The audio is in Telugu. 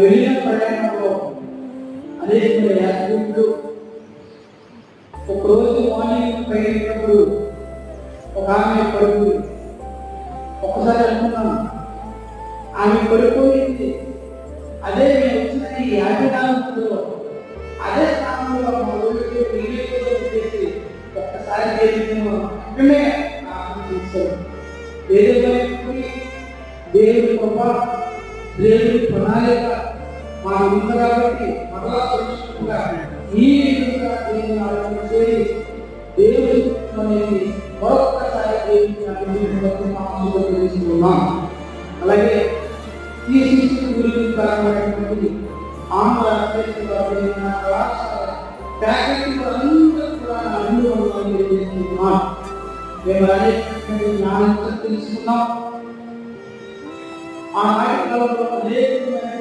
వెళ్ళిన ప్రయాణంలో అనేక యాత్రికులు ఒకరోజు మార్నింగ్ ప్రయాణించినప్పుడు ఒక ఆమె పడుకుంది. ఒకసారి అనుకున్నాను, ఆమె పడుకోనింది అదే మేము వచ్చిన ఈ యాజనాలలో అదే స్థానంలో మా ఊరికి చేసి ఒక్కసారి చేసినే దేవుడి కృప, దేవుడి ప్రణాళిక మా ఉంది కాబట్టి మరలా సంతోషంగా ఈ విధంగా దేవుని ఆరాధన చేసి దేవుడి అనేది మరొక్కసారి తెలుసుకున్నాం. అలాగే ఈ శిశువు గురించి కారణమైనటువంటి ఆంధ్ర కళాశాల ఫ్యాకల్టీ అందరూ కూడా అనుభవం చేసుకుంటున్నాం. మేము అనేక జ్ఞానం తెలుసుకున్నాం. ఆ నాయకులలో అనేకమైన